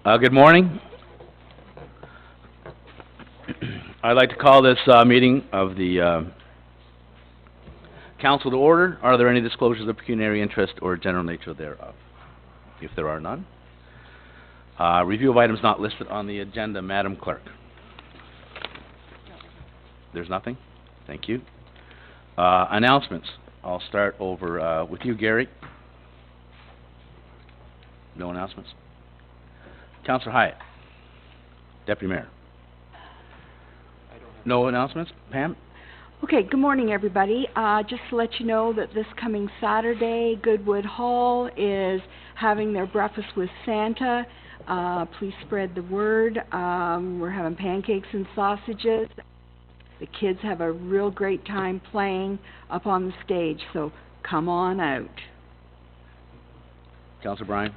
Good morning. I'd like to call this meeting of the council to order. Are there any disclosures of pecuniary interest or general nature thereof? If there are none. Review of items not listed on the agenda, Madam Clerk. There's nothing? Thank you. Announcements. I'll start over with you, Gary. No announcements? Councillor Hyatt. Deputy Mayor. No announcements? Pam? Okay, good morning, everybody. Just to let you know that this coming Saturday, Goodwood Hall is having their breakfast with Santa. Please spread the word. We're having pancakes and sausages. The kids have a real great time playing up on the stage, so come on out. Councillor Bryan?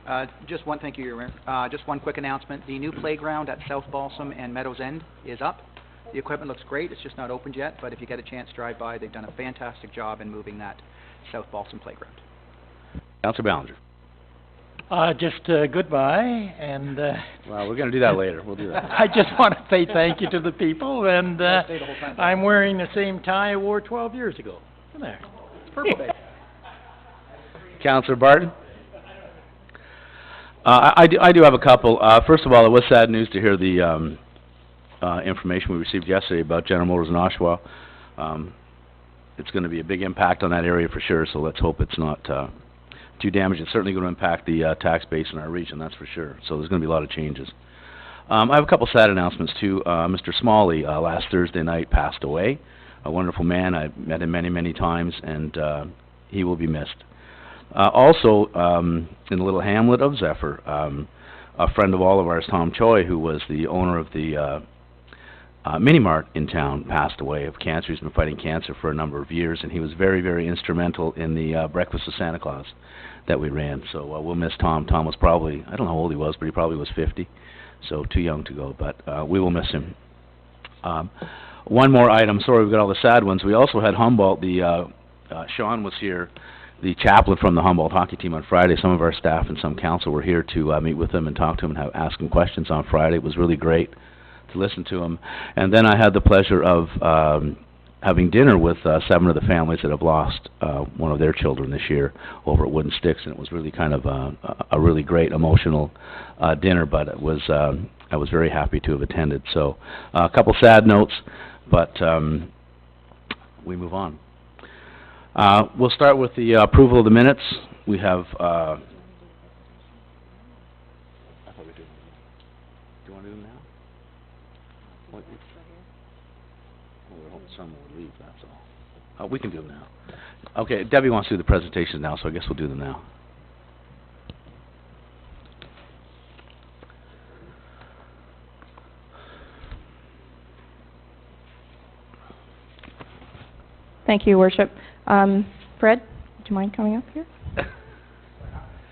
Thank you, Your Mayor. Just one quick announcement. The new playground at South Balsam and Meadows End is up. The equipment looks great. It's just not opened yet, but if you get a chance to drive by, they've done a fantastic job in moving that South Balsam playground. Councillor Ballinger? Goodbye, and Well, we're going to do that later. We'll do that. I just want to say thank you to the people, and I'm wearing the same tie I wore 12 years ago. There. It's purple. Councillor Barton? I do have a couple. First of all, it was sad news to hear the information we received yesterday about General Motors in Oshawa. It's going to be a big impact on that area for sure, so let's hope it's not too damaging. It's certainly going to impact the tax base in our region, that's for sure. So there's going to be a lot of changes. I have a couple sad announcements too. Mr. Smalley last Thursday night passed away. A wonderful man. I've met him many, many times, and he will be missed. Also, in the little hamlet of Zephyr, a friend of all of ours, Tom Choi, who was the owner of the Mini-Mart in town, passed away of cancer. He's been fighting cancer for a number of years, and he was very, very instrumental in the Breakfast with Santa Claus that we ran. So we'll miss Tom. Tom was probably, I don't know how old he was, but he probably was 50, so too young to go, but we will miss him. One more item. Sorry, we've got all the sad ones. We also had Humboldt. Sean was here, the chaplain from the Humboldt hockey team on Friday. Some of our staff and some council were here to meet with him and talk to him and ask him questions on Friday. It was really great to listen to him. And then I had the pleasure of having dinner with 7 of the families that have lost one of their children this year over at Wooden Sticks, and it was really kind of a really great emotional dinner, but it was I was very happy to have attended. So a couple sad notes, but we move on. We'll start with the approval of the minutes. We have do you want to do them now? What? We're hoping someone will leave, that's all. We can do them now. Okay, Debbie wants to do the presentation now, so I guess we'll do them now. Thank you, Your Worship. Fred, do you mind coming up here?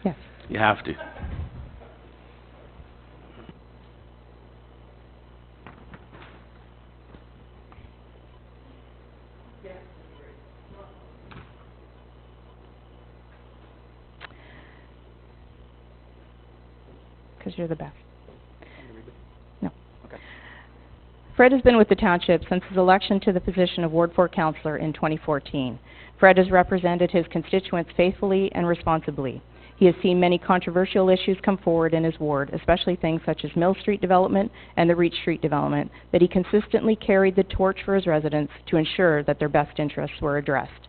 Yes. You have to. Because you're the best. No. Okay. Fred has been with the township since his election to the position of Ward 4 Councillor in 2014. Fred has represented his constituents faithfully and responsibly. He has seen many controversial issues come forward in his ward, especially things such as Mill Street development and the Reach Street development, that he consistently carried the torch for his residents to ensure that their best interests were addressed.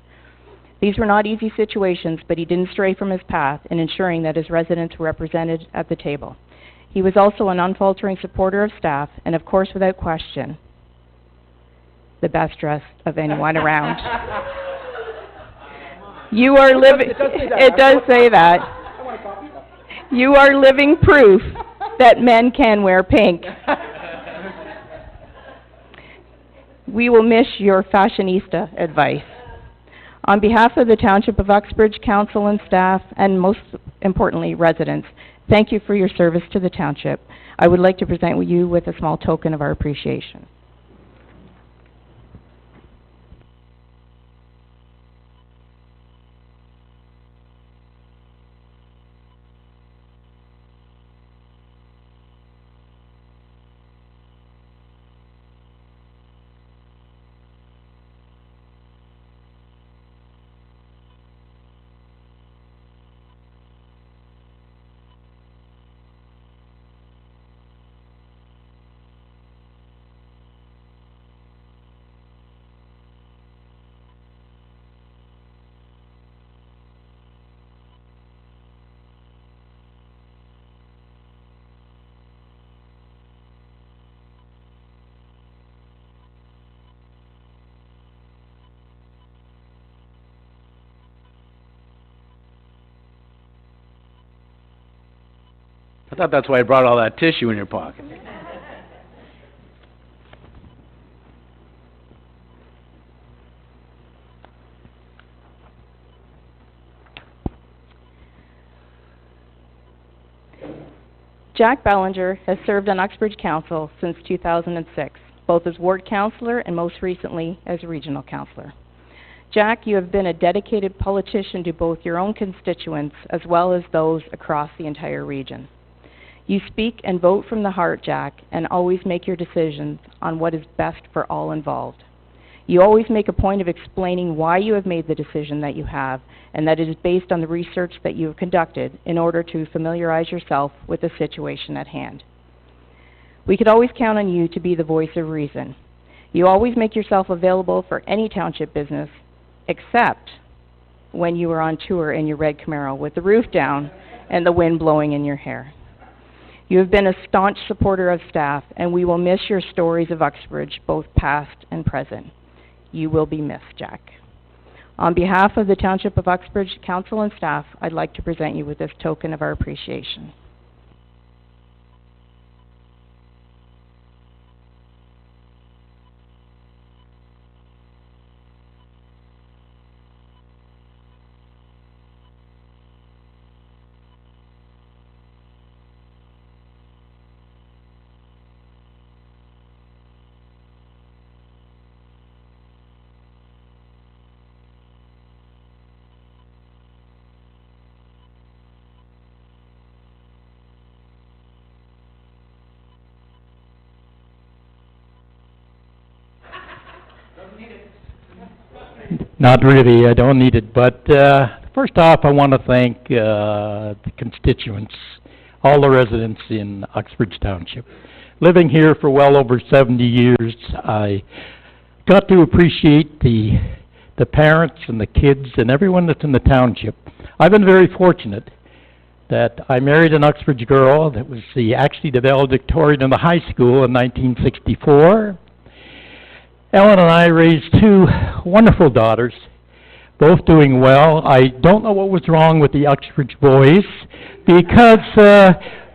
These were not easy situations, but he didn't stray from his path in ensuring that his residents were represented at the table. He was also an unfaltering supporter of staff, and of course, without question, the best dressed of anyone around. You are living, it does say that. You are living proof that men can wear pink. We will miss your fashionista advice. On behalf of the Township of Uxbridge Council and staff, and most importantly, residents, thank you for your service to the Township. I would like to present you with a small token of our appreciation. thought that's why I brought all that tissue in your pocket. Jack Bellinger has served on Uxbridge Council since 2006, both as ward councillor and most recently as regional councillor. Jack, you have been a dedicated politician to both your own constituents as well as those across the entire region. You speak and vote from the heart, Jack, and always make your decisions on what is best for all involved. You always make a point of explaining why you have made the decision that you have, and that it is based on the research that you have conducted in order to familiarize yourself with the situation at hand. We could always count on you to be the voice of reason. You always make yourself available for any township business, except when you are on tour in your red Camaro with the roof down and the wind blowing in your hair. You have been a staunch supporter of staff, and we will miss your stories of Uxbridge, both past and present. You will be missed, Jack. On behalf of the Township of Uxbridge Council and staff, I'd like to present you with this token of our appreciation. Not really, I don't need it, but first off, I want to thank the constituents, all the residents in Uxbridge Township. Living here for well over 70 years, I got to appreciate the parents and the kids and everyone that's in the township. I've been very fortunate that I married an Uxbridge girl that was actually the valedictorian in the high school in 1964. Ellen and I raised two wonderful daughters, both doing well. I don't know what was wrong with the Uxbridge boys, because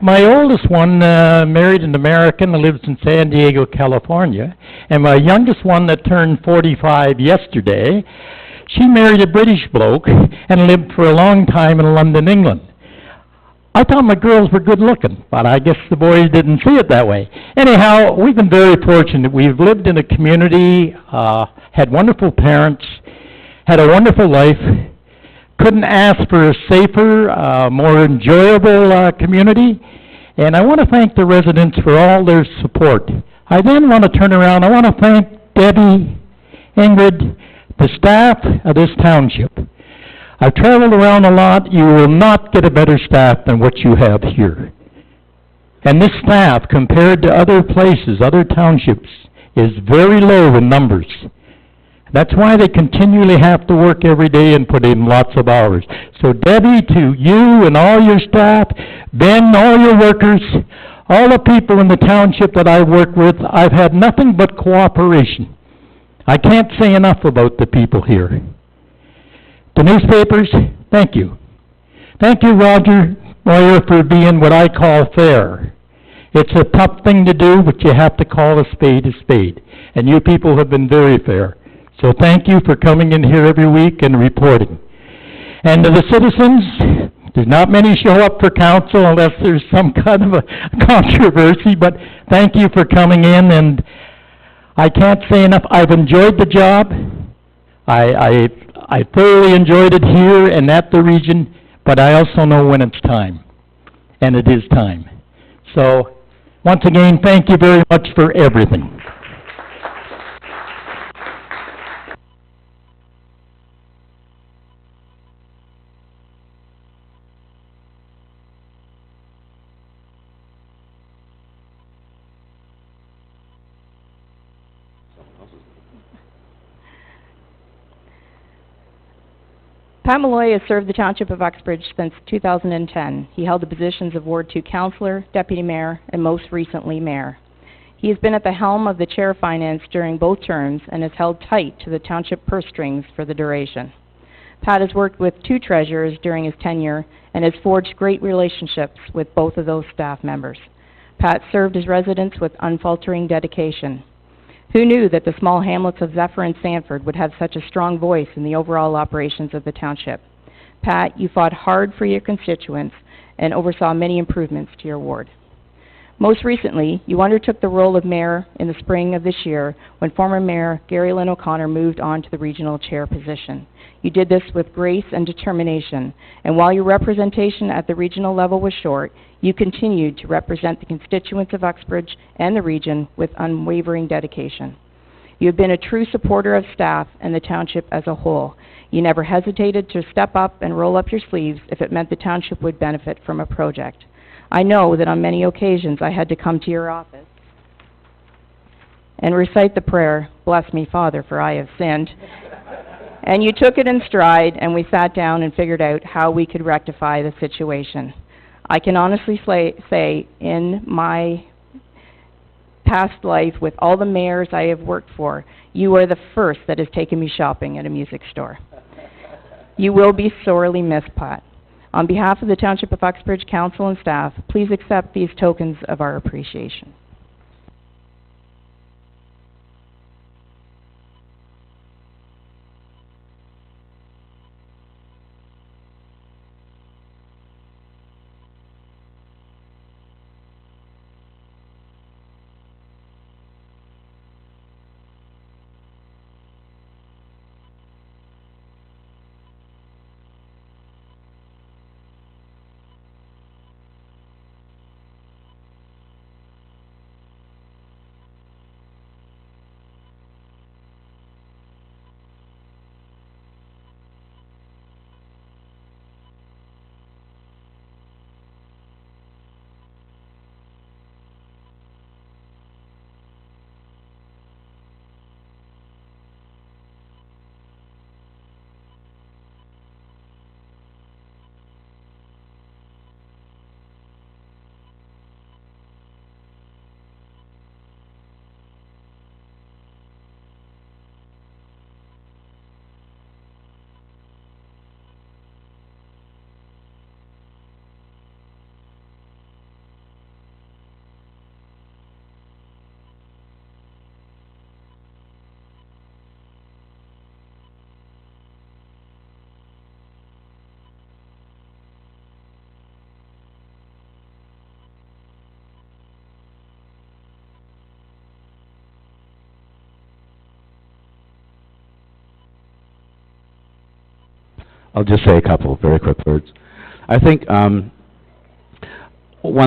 my oldest one married an American and lives in San Diego, California, and my youngest one that turned 45 yesterday, she married a British bloke and lived for a long time in London, England. I thought my girls were good looking, but I guess the boys didn't see it that way. Anyhow, we've been very fortunate. We've lived in a community, had wonderful parents, had a wonderful life. Couldn't ask for a safer, more enjoyable community. And I want to thank the residents for all their support. I then want to turn around. I want to thank Debbie, Ingrid, the staff of this township. I've traveled around a lot. You will not get a better staff than what you have here. And this staff, compared to other places, other townships, is very low in numbers. That's why they continually have to work every day and put in lots of hours. So Debbie, to you and all your staff, Ben, all your workers, all the people in the township that I work with, I've had nothing but cooperation. I can't say enough about the people here. The newspapers, thank you. Thank you, Roger Moyer, for being what I call fair. It's a tough thing to do, but you have to call a spade a spade. And you people have been very fair. So thank you for coming in here every week and reporting. And to the citizens, there's not many show up for council unless there's some kind of a controversy, but thank you for coming in, and I can't say enough. I've enjoyed the job. I thoroughly enjoyed it here and at the region, but I also know when it's time, and it is time. So, once again, thank you very much for everything. Pat Malloy has served the Township of Uxbridge since 2010. He held the positions of Ward 2 Councillor, Deputy Mayor, and most recently Mayor. He has been at the helm of the Chair of Finance during both terms and has held tight to the Township purse strings for the duration. Pat has worked with 2 treasurers during his tenure and has forged great relationships with both of those staff members. Pat served his residents with unfaltering dedication. Who knew that the small hamlets of Zephyr and Sanford would have such a strong voice in the overall operations of the township? Pat, you fought hard for your constituents and oversaw many improvements to your ward. Most recently, you undertook the role of mayor in the spring of this year when former Mayor Gary Lynn O'Connor moved on to the regional chair position. You did this with grace and determination, and while your representation at the regional level was short, you continued to represent the constituents of Uxbridge and the region with unwavering dedication. You have been a true supporter of staff and the township as a whole. You never hesitated to step up and roll up your sleeves if it meant the township would benefit from a project. I know that on many occasions I had to come to your office and recite the prayer, "Bless me, Father, for I have sinned." And you took it in stride, and we sat down and figured out how we could rectify the situation. I can honestly say, in my past life, with all the mayors I have worked for, you are the first that has taken me shopping at a music store. You will be sorely missed, Pat. On behalf of the Township of Uxbridge Council and staff, please accept these tokens of our appreciation. I'll just say a couple very quick words. I think one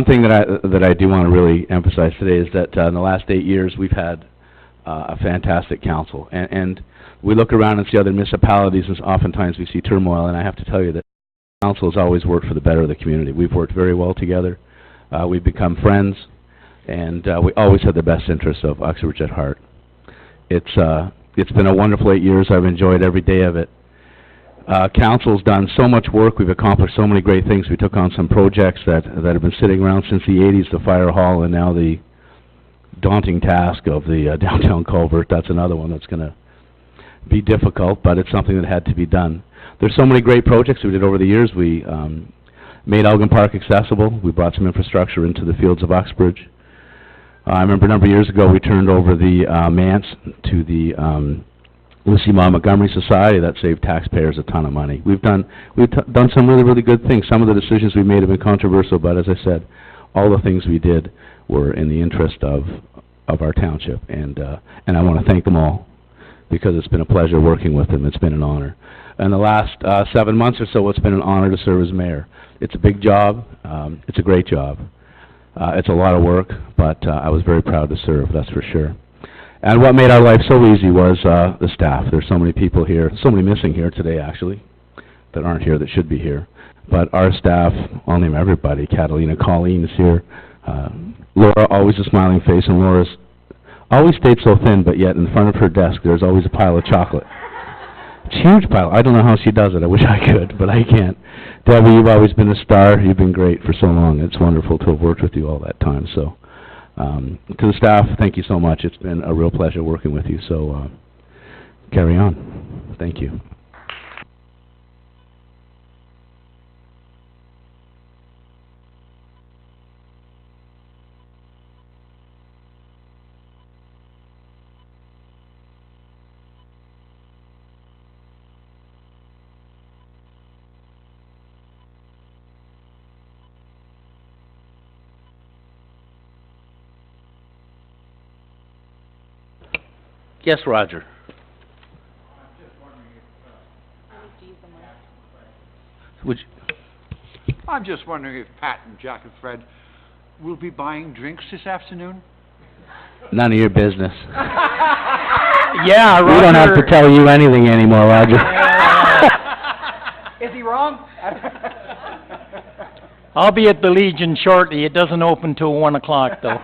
thing that I do want to really emphasize today is that in the last 8 years we've had a fantastic council, and we look around and see other municipalities, and oftentimes we see turmoil. And I have to tell you that the council has always worked for the better of the community. We've worked very well together. We've become friends, and we always had the best interests of Uxbridge at heart. It's been a wonderful 8 years. I've enjoyed every day of it. Council's done so much work. We've accomplished so many great things. We took on some projects that have been sitting around since the 80s, the fire hall, and now the daunting task of the downtown culvert. That's another one that's going to be difficult, but it's something that had to be done. There's so many great projects we did over the years. We made Elgin Park accessible. We brought some infrastructure into the fields of Uxbridge. I remember a number of years ago we turned over the manse to the Lucy Maud Montgomery Society. That saved taxpayers a ton of money. We've done some really good things. Some of the decisions we made have been controversial, but as I said, all the things we did were in the interest of our township, and I want to thank them all, because it's been a pleasure working with them. It's been an honor. In the last 7 months or so, it's been an honor to serve as mayor. It's a big job. It's a great job. It's a lot of work, but I was very proud to serve, that's for sure. And what made our life so easy was the staff. There's so many people here, so many missing here today, actually, that aren't here, that should be here. But our staff, I'll name everybody. Catalina Colleen is here. Laura, always a smiling face, and Laura's always stayed so thin, but yet in front of her desk there's always a pile of chocolate. It's a huge pile. I don't know how she does it. I wish I could, but I can't. Debbie, you've always been a star. You've been great for so long. It's wonderful to have worked with you all that time. So, to the staff, thank you so much. It's been a real pleasure working with you. So, carry on. Thank you. Yes, Roger. Would you, I'm just wondering if Pat and Jack and Fred will be buying drinks this afternoon? none of your business. Yeah, Roger. We don't have to tell you anything anymore, Roger. Is he wrong? I'll be at the Legion shortly. It doesn't open till 1 o'clock, though.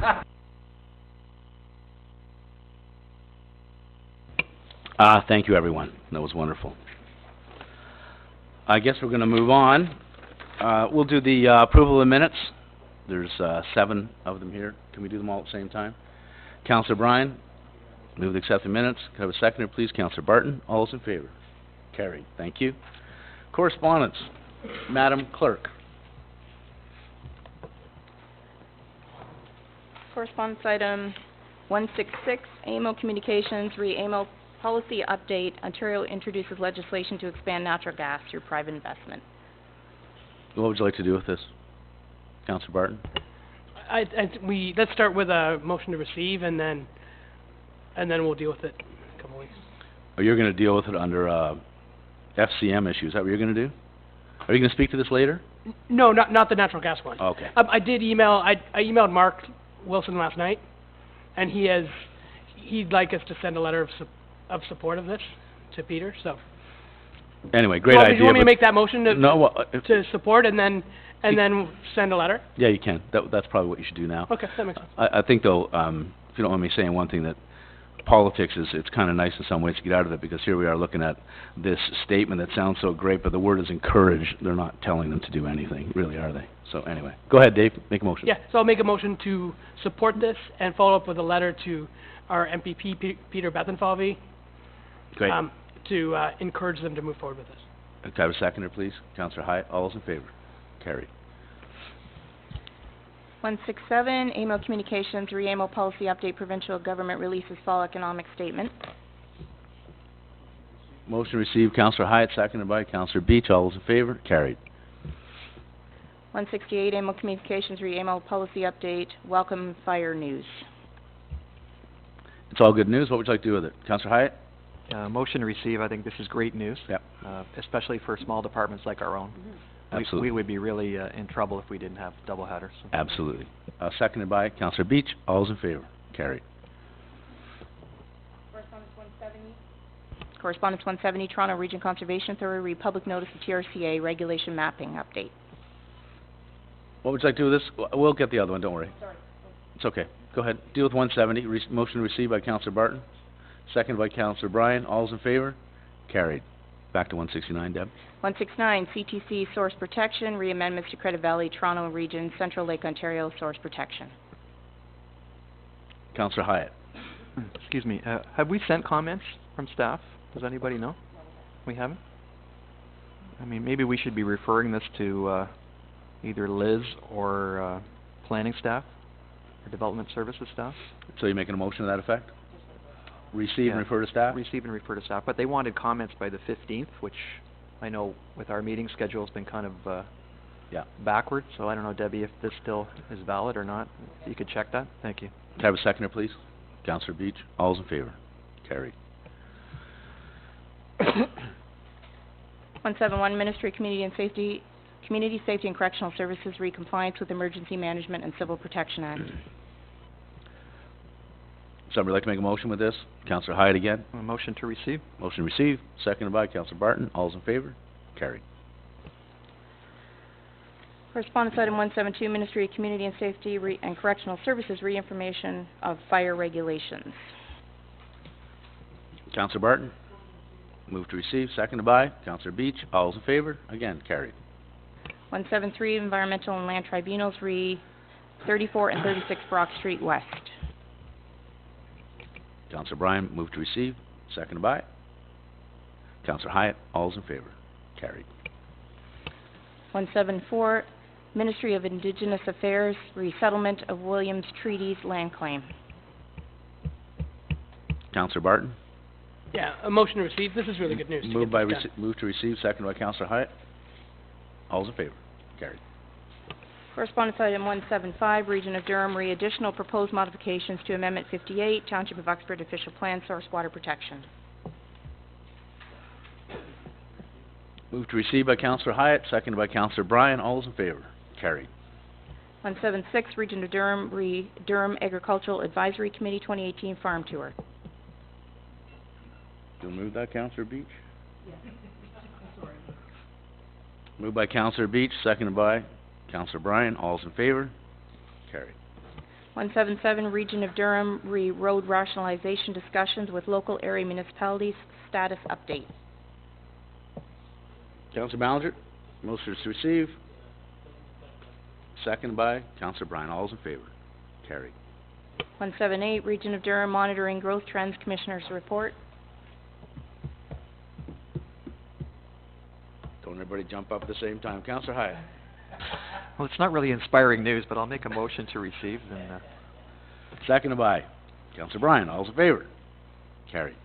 Thank you, everyone. That was wonderful. I guess we're gonna move on. We'll do the approval of the minutes. There's 7 of them here. Can we do them all at the same time? Councillor Bryan, move to accept the minutes. Can I have a seconder, please? Councillor Barton, all those in favor? Carried. Thank you. Correspondence. Madam Clerk. Correspondence item 166, AMO Communications, re-AMO policy update. Ontario introduces legislation to expand natural gas through private investment. What would you like to do with this? Councillor Barton? Let's start with a motion to receive, and then we'll deal with it in a couple of weeks. Or you're gonna deal with it under, FCM issues, is that what you're gonna do? Are you gonna speak to this later? No, not the natural gas one. Okay. I emailed Mark Wilson last night, and he'd like us to send a letter of support of this to Peter, so. Anyway, great Do idea, you want me to but- make that motion No, well, to support, and then send a letter? yeah, you can. That's probably what you should do now. Okay, that makes sense. I think though, if you don't mind me saying one thing, that politics it's kinda nice in some ways to get out of it, because here we are looking at this statement that sounds so great, but the word is encourage. They're not telling them to do anything, really, are they? So anyway, go ahead, Dave, make a motion. Yeah, so I'll make a motion to support this and follow up with a letter to our MPP, Peter Bethenfalvey, Great. to encourage them to move forward with this. Can I have a seconder, please? Councillor Hyatt, all those in favor? Carried. 167, AMO Communications, re-AMO policy update. Provincial government releases fall economic statement. Motion received, Councillor Hyatt, seconded by Councillor Beach, all those in favor? Carried. 168, AMO Communications, re-AMO policy update. Welcome fire news. It's all good news. What would you like to do with it? Councillor Hyatt? Motion to receive. I think this is great news. Yep. Especially for small departments like our own. Absolutely. We would be really in trouble if we didn't have double headers. So. Absolutely. Seconded by Councillor Beach, all those in favor? Carried. Correspondence 170, Toronto Region Conservation Authority, Republic Notice of TRCA Regulation Mapping Update. What would you like to do with this? We'll get the other one, don't worry. Sorry. It's okay. Go ahead. Deal with 170. Motion received by Councillor Barton, seconded by Councillor Bryan. All those in favor? Carried. Back to 169, Deb. 169, CTC Source Protection, re-amendments to Credit Valley, Toronto Region, Central Lake Ontario Source Protection. Councillor Hyatt. Excuse me. Have we sent comments from staff? Does anybody know? We haven't? I mean, maybe we should be referring this to either Liz or planning staff or development services staff. So you're making a motion to that effect? Receive Yeah. and refer to staff? Receive and refer to staff, but they wanted comments by the 15th, which I know with our meeting schedule has been kind of Yeah. backward, so I don't know, Debbie, if this still is valid or not. If you could check that, thank you. Can I have a seconder, please? Councillor Beach, all those in favor? Carried. 171, Ministry of Community Safety and Correctional Services, re-compliance with Emergency Management and Civil Protection Act. Somebody like to make a motion with this? Councillor Hyatt again. A motion to receive? Motion received, seconded by Councillor Barton. All those in favor? Carried. Correspondence item 172, Ministry of Community and Safety and Correctional Services, re-information of fire regulations. Councillor Barton. Move to receive, seconded by Councillor Beach. All those in favor? Again, carried. 173, Environmental and Land Tribunals, re-34 and 36 Brock Street West. Councillor Bryan, move to receive, seconded by Councillor Hyatt. All those in favor? Carried. 174, Ministry of Indigenous Affairs, resettlement of Williams Treaties land claim. Councillor Barton. Yeah, a motion to receive. This is really good news. to Move get this done. move to receive, seconded by Councillor Hyatt. All those in favor? Carried. Correspondence item 175, Region of Durham, additional proposed modifications to Amendment 58, Township of Uxbridge Official Plan, Source Water Protection. Move to receive by Councillor Hyatt, seconded by Councillor Bryan. All those in favor? Carried. 176, Region of Durham, Durham Agricultural Advisory Committee 2018 Farm Tour. You'll move that, Councillor Beach? Moved by Councillor Beach, seconded by Councillor Bryan. All those in favor? Carried. 177, Region of Durham, road rationalization discussions with local area municipalities, status update. Councillor Ballinger, motion is to receive. Seconded by Councillor Bryan. All those in favor? Carried. 178, Region of Durham, monitoring growth trends, Commissioner's report. Don't everybody jump up at the same time. Councillor Hyatt. Well, it's not really inspiring news, but I'll make a motion to receive and, Seconded by Councillor Bryan. All those in favor? Carried.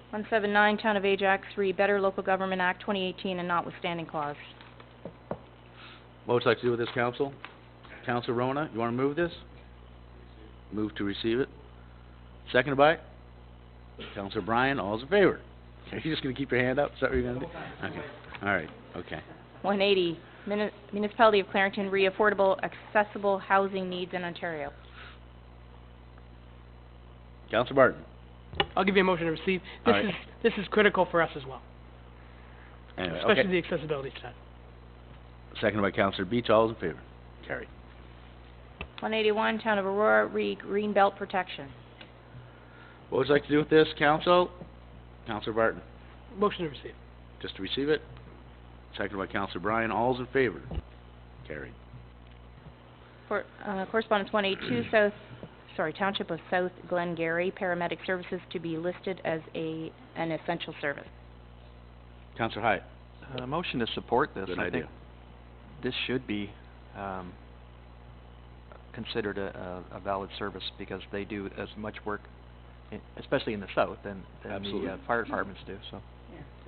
179, Town of Ajax, Better Local Government Act 2018 and notwithstanding clause. What would you like to do with this, Council? Councillor Rona, you want to move this? Move to receive it. Seconded by Councillor Bryan. All those in favor? Are you just going to keep your hand up? Is that what you're going to do? Okay. All right. Okay. 180, Municipality of Clarington, affordable, accessible housing needs in Ontario. Councillor Barton. I'll give you a motion to receive. All right. This is critical for us as well, Anyway, especially okay. the accessibility side. Seconded by Councillor Beach. All those in favor? Carried. 181, Town of Aurora, Greenbelt Protection. What would you like to do with this, Council? Councillor Barton. Motion to receive. Just to receive it. Seconded by Councillor Bryan. All those in favor? Carried. Correspondence 182, Township of South Glengarry, paramedic services to be listed as an essential service. Councillor Hyatt. motion to support this. Good I idea. think this should be, considered a valid service because they do as much work, especially in the south, than Absolutely. the fire departments do, so.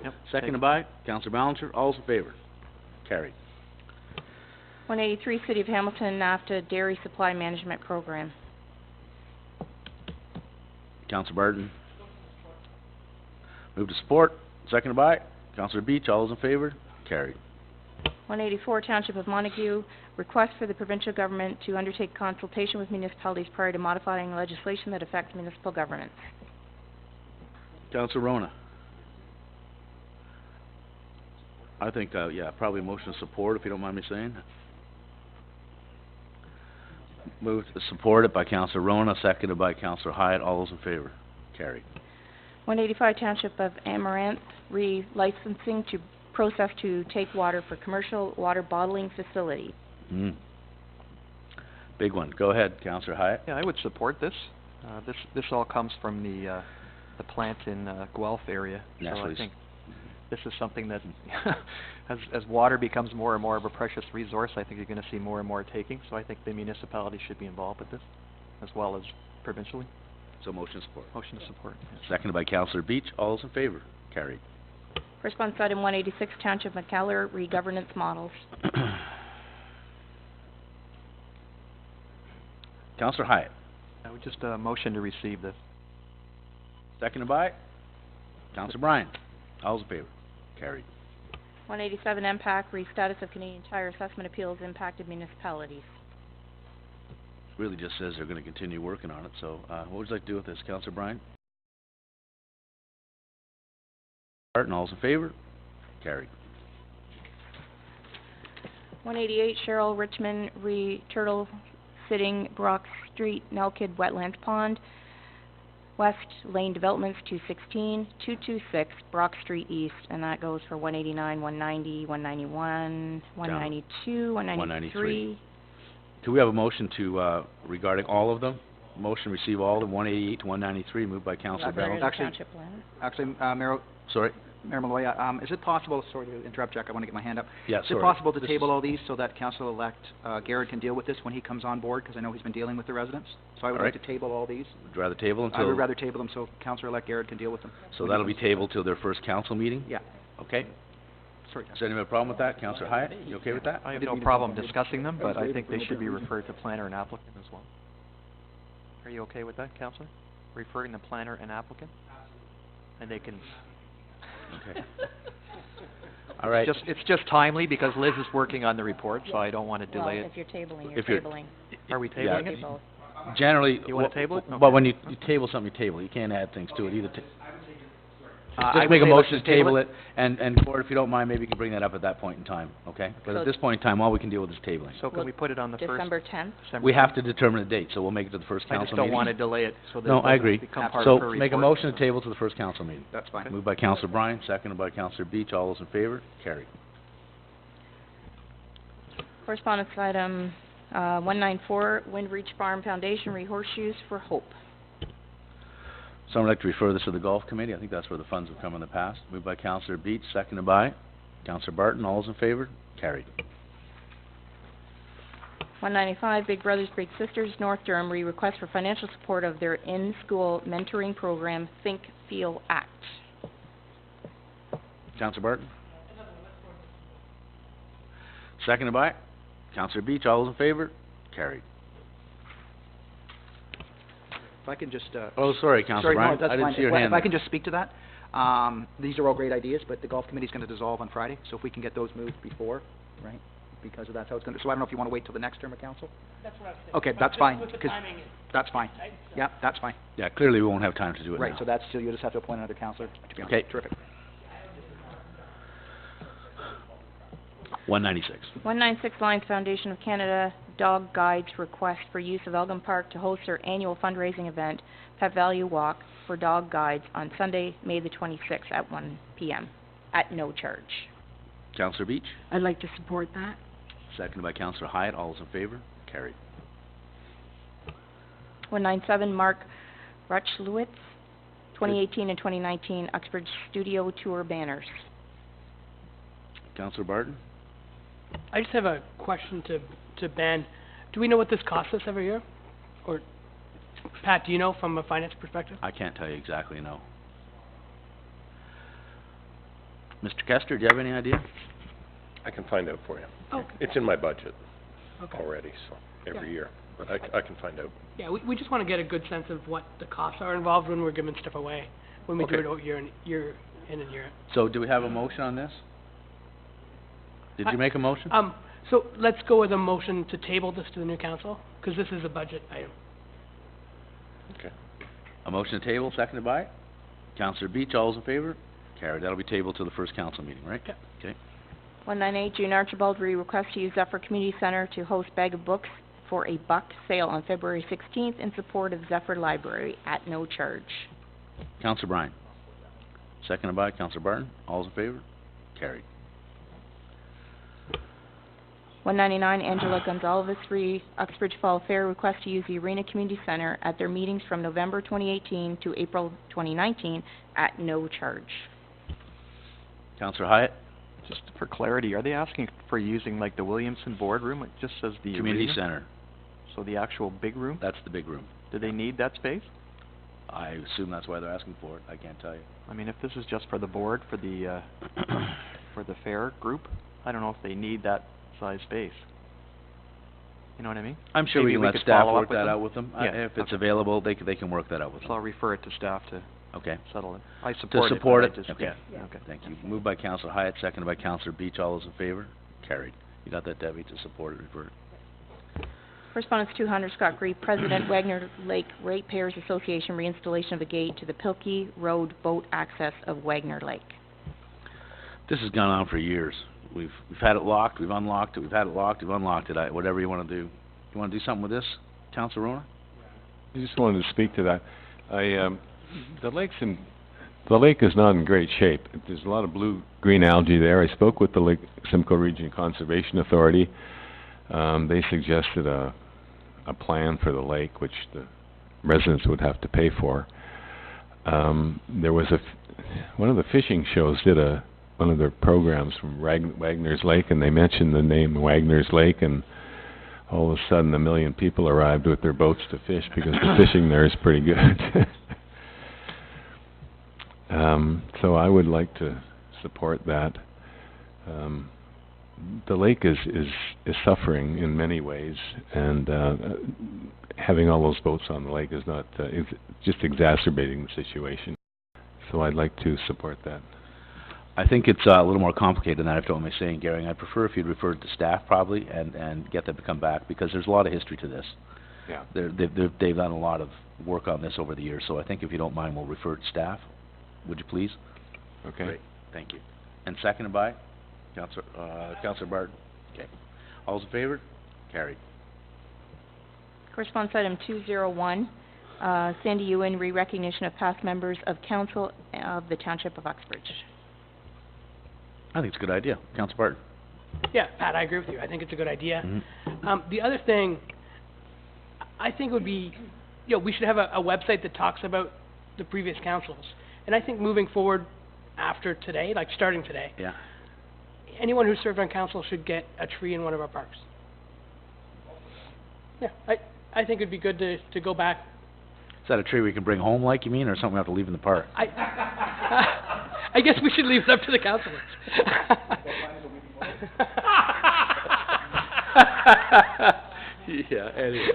Yep. Seconded by Councillor Ballinger. All those in favor? Carried. 183, City of Hamilton, NAFTA Dairy Supply Management Program. Councillor Barton. Move to support. Seconded by Councillor Beach. All those in favor? Carried. 184, Township of Montague, request for the provincial government to undertake consultation with municipalities prior to modifying legislation that affects municipal governments. Councillor Rona. I think, yeah, probably a motion of support, if you don't mind me saying. Moved to support it by Councillor Rona, seconded by Councillor Hyatt. All those in favor? Carried. 185, Township of Amaranth, licensing to process to take water for commercial water bottling facility. Big one. Go ahead, Councillor Hyatt. Yeah, I would support this. This all comes from the plant in Guelph area. So I Naturally. think this is something that, as water becomes more and more of a precious resource, I think you're going to see more and more taking. So I think the municipality should be involved with this, as well as provincially. So motion support. Motion to support. Yes. Seconded by Councillor Beach. All those in favor? Carried. Correspondence item 186, Township of McKellar, governance models. Councillor Hyatt. I would just motion to receive this. Seconded by Councillor Bryan. All those in favor? Carried. 187, MPAC, status of Canadian Tire assessment appeals impacted municipalities. Really just says they're going to continue working on it. So, what would you like to do with this, Councillor Bryan? And all those in favor? Carried. 188, Cheryl Richmond, Turtle Sitting, Brock Street, Nelkid Wetlands Pond, West Lane Developments 216, 226, Brock Street East, and that goes for 189, 190, 191, 192, 193. Do we have a motion to, regarding all of them? Motion to receive all of them, 188 to 193, moved by Councillor Bell. Actually, Mayor Sorry? Mayor Malloy, is it possible, sorry to interrupt, Jack, I want to get my hand up. Yeah, Is sorry. it possible to This table is- all these so that Council-elect Garrett can deal with this when he comes on board? Because I know he's been dealing with the residents. So I would All like right. to table all these. Would you rather table I until... would rather table them so Council-elect Garrett can deal with them. So that'll be tabled till their first council meeting? Yeah. Okay. Sorry. Does anyone have a problem with that? Councillor Hyatt, you okay with that? I have no problem discussing them, but I think they should be referred to planner and applicant as well. Are you okay with that, Councillor? Referring the planner and applicant? And they can, Okay. All right. it's just timely because Liz is working on the report, so I don't want to delay Well, it. if you're tabling, If you're you're- tabling. Are we Yeah. tabling it? Both. Generally, You wanna table it? but Okay. when you table something, you table it. You can't add things to it either. I Just would make a say let's motion to just table table it, and Gord, if you don't mind, maybe you can bring that up at that point in time, okay? But So at this point in time, all we can deal with is tabling. So can Well, we put it on the first? December 10th? December We have 10th? to determine a date, so we'll make it to the first I council just meeting. don't want to delay it so that No, it I agree. doesn't become part So, of her make a report. motion to table to the first council meeting. That's fine. Moved by Councillor Bryan, seconded by Councillor Beach. All those in favor? Carried. Correspondence item, 194, Windreach Farm Foundation Horseshoes for Hope. Someone like to refer this to the Golf Committee? I think that's where the funds have come in the past. Moved by Councillor Beach, seconded by Councillor Barton. All those in favor? Carried. 195, Big Brothers Big Sisters, North Durham, request for financial support of their in-school mentoring program, Think, Feel, Act. Councillor Barton? Seconded by Councillor Beach. All those in favor? Carried. If I can just, Oh, sorry, Councillor sorry, no, Bryan. that's I didn't fine. see your If hand I there. can just speak to that. These are all great ideas, but the golf committee's gonna dissolve on Friday, so if we can get those moved before, right? Because of that's how it's gonna, so I don't know if you wanna wait till the next term of council? That's what I was thinking. Okay, But that's just fine, with the 'cause timing, That's fine. I- Yeah, that's fine. Yeah, clearly we won't have time to do it Right, now. so that's, so you just have to appoint another counselor to be on. Okay. Terrific. 196. 196, Lions Foundation of Canada Dog Guides request for use of Elgin Park to host their annual fundraising event, Pet Value Walk for Dog Guides, on Sunday, May the 26th at 1 p.m. at no charge. Councillor Beach, I'd like to support that. seconded by Councillor Hyatt. All those in favor? Carried. 197, Mark Rutschlewitz, 2018 and 2019 Uxbridge Studio Tour banners. Councillor Barton? I just have a question to Ben. Do we know what this costs us every year? Or, Pat, do you know from a finance perspective? I can't tell you exactly, no. Mr. Kester, do you have any idea? I can find out for you. Oh, It's in my budget okay. already, so, every Yeah. year, but I can find out. Yeah, we just want to get a good sense of what the costs are involved when we're giving stuff away, when we do Okay. it year in and year out. So, do we have a motion on this? Did you make a motion? So let's go with a motion to table this to the new council, because this is a budget item. Okay. A motion to table, seconded by Councillor Beach. All those in favor? Carried. That'll be tabled to the first council meeting, right? Yeah. Okay. 198, June Archibald request to use Zephyr Community Center to host Bag of Books for a buck sale on February 16th in support of Zephyr Library at no charge. Councillor Bryan, seconded by Councillor Barton. All those in favor? Carried. 199, Angela Gonzalez, Uxbridge Fall Fair, request to use the Arena Community Center at their meetings from November 2018 to April 2019 at no charge. Councillor Hyatt, Just for clarity, are they asking for using like the Williamson boardroom? It just says the Community arena. Center. So the actual big room? That's the big room. Do they need that space? I assume that's why they're asking for it. I can't tell you. I mean, if this is just for the board, for the fair group, I don't know if they need that size space. You know what I mean? I'm sure we Maybe can we let could staff follow up work with that them. out with them. Yeah, If it's okay. available, they can work that out with So I'll them. refer it to staff to Okay. settle it. I To support it. support but it? I just- Okay. yeah, okay. Thank you. Moved by Councillor Hyatt, seconded by Councillor Beach. All those in favor? Carried. You got that, Debbie, to support it, refer it. Correspondence 200, Scott Grieve, President, Wagner Lake Ratepayers Association, reinstallation of a gate to the Pilkey Road boat access of Wagner Lake. This has gone on for years. We've had it locked, we've unlocked it, we've had it locked, we've unlocked it. Whatever you want to do. You want to do something with this, Councillor Rona? I just wanted to speak to that. The lake is not in great shape. There's a lot of blue-green algae there. I spoke with the Lake Simcoe Region Conservation Authority. They suggested a plan for the lake, which the residents would have to pay for. There was one of the fishing shows did one of their programs from Wagner's Lake, and they mentioned the name Wagner's Lake, and all of a sudden 1 million people arrived with their boats to fish because the fishing there is pretty good. So I would like to support that. the lake is suffering in many ways, and having all those boats on the lake is not, is just exacerbating the situation. So I'd like to support that. I think it's a little more complicated than that, if you don't mind me saying, Gary. I'd prefer if you'd refer it to staff probably and get them to come back, because there's a lot of history to this. Yeah. They've done a lot of work on this over the years, so I think if you don't mind, we'll refer it to staff. Would you please? Okay. Great, thank you. And seconded by Councillor Barton. Okay. All's in favor? Carried. Correspondence item 201, Sandy Ewan, re-recognition of past members of council of the Township of Uxbridge. I think it's a good idea. Councillor Barton. Yeah, Pat, I agree with you. I think it's a good idea. Mhm. The other thing, I think would be, we should have a website that talks about the previous councils. And I think moving forward after today, like starting today, Yeah. anyone who served on council should get a tree in one of our parks. Yeah, I think it'd be good to go back. Is that a tree we can bring home, like you mean, or something we have to leave in the park? I guess we should leave it up to the councilors. Yeah, anyway.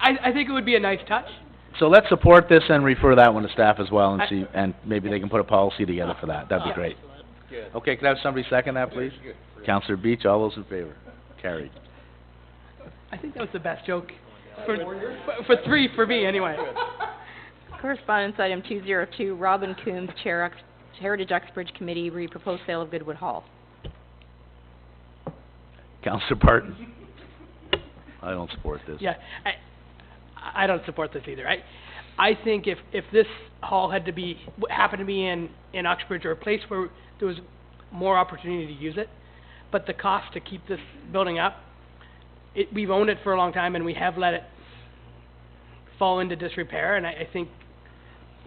I think it would be a nice touch. So let's support this and refer that one to staff as well and see, and maybe they can put a policy together for that. That'd be great. Okay, could I have somebody second that, please? Councillor Beach, all those in favor? Carried. I think that was the best joke for three for me anyway. Correspondence item 202, Robin Coombs, Chair, Heritage Uxbridge Committee, re-proposed sale of Goodwood Hall. Councillor Barton. I don't support this. Yeah, I don't support this either. I think if this hall had to be, happened to be in Uxbridge, or a place where there was more opportunity to use it, but the cost to keep this building up, we've owned it for a long time and we have let it fall into disrepair, and I think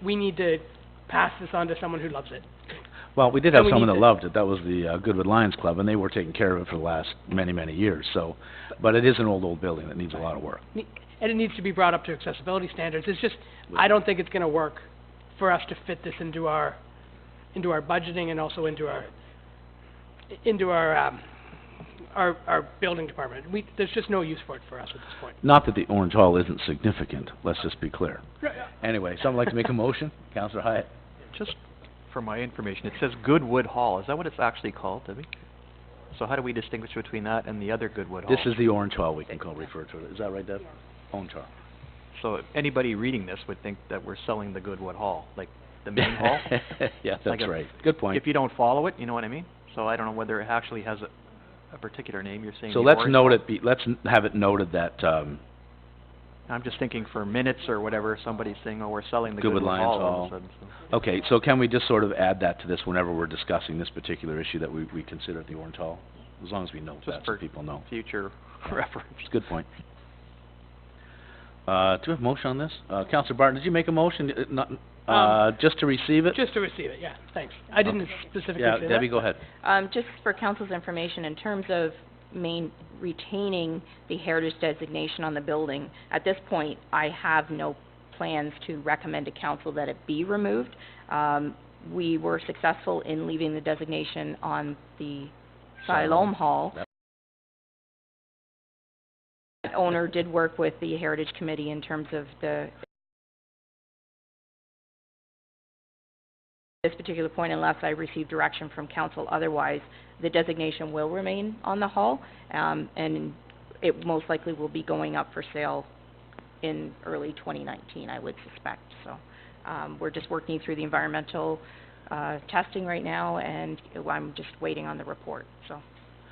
we need to pass this on to someone who loves it. Well, we did have And we someone need that to- loved it. That was the Goodwood Lions Club, and they were taking care of it for the last many, many years. So, but it is an old building that needs a lot of work. And it needs to be brought up to accessibility standards. It's just, I don't think it's gonna work for us to fit this into our budgeting and also into our building department. There's just no use for it for us at this point. Not that the Orange Hall isn't significant. Let's just be clear. Anyway, someone like to make a motion? Councillor Hyatt. Just for my information, it says Goodwood Hall. Is that what it's actually called, Debbie? So how do we distinguish between that and the other Goodwood Hall? This is the Orange Hall, we can refer to it. Is that right, Deb? Orange Hall. So anybody reading this would think that we're selling the Goodwood Hall, like the main hall? Yeah, Like that's a- right. Good point. If you don't follow it, you know what I mean? So I don't know whether it actually has a particular name. You're saying So the let's Orange note Hall? it, let's have it noted that, I'm just thinking for minutes or whatever, somebody's saying, oh, we're selling the Goodwood Goodwood Lions Hall all Hall. of a sudden, so. okay, so can we just sort of add that to this whenever we're discussing this particular issue, that we consider it the Orange Hall? As long as we know Just that, so for people know. Future reference. It's a good point. Do we have a motion on this? Councillor Barton, did you make a motion, just to receive it? Just to receive it, yeah, thanks. I didn't specifically say that. Yeah, Debbie, go ahead. Just for council's information, in terms of retaining the heritage designation on the building, at this point, I have no plans to recommend to council that it be removed. We were successful in leaving the designation on the Siloam Hall. Yep. That owner did work with the Heritage Committee in terms of this particular point, unless I receive direction from council. Otherwise, the designation will remain on the hall, and it most likely will be going up for sale in early 2019, I would suspect. So, we're just working through the environmental testing right now, and I'm just waiting on the report. So,